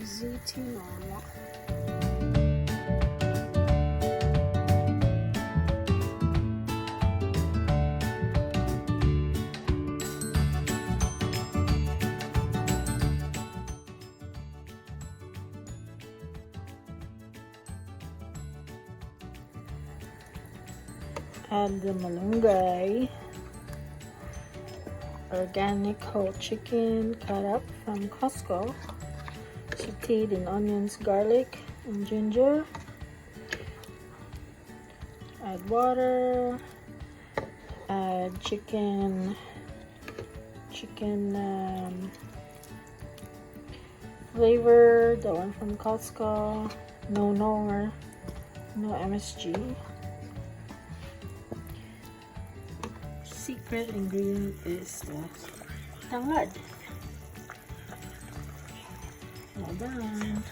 Chicken Tinola. Add the malunggay, organic whole chicken cut up from Costco, sauteed in onions, garlic, and ginger. Add water. Add chicken flavor, the one from Costco. No MSG. Secret ingredient is the tanglad. Well done.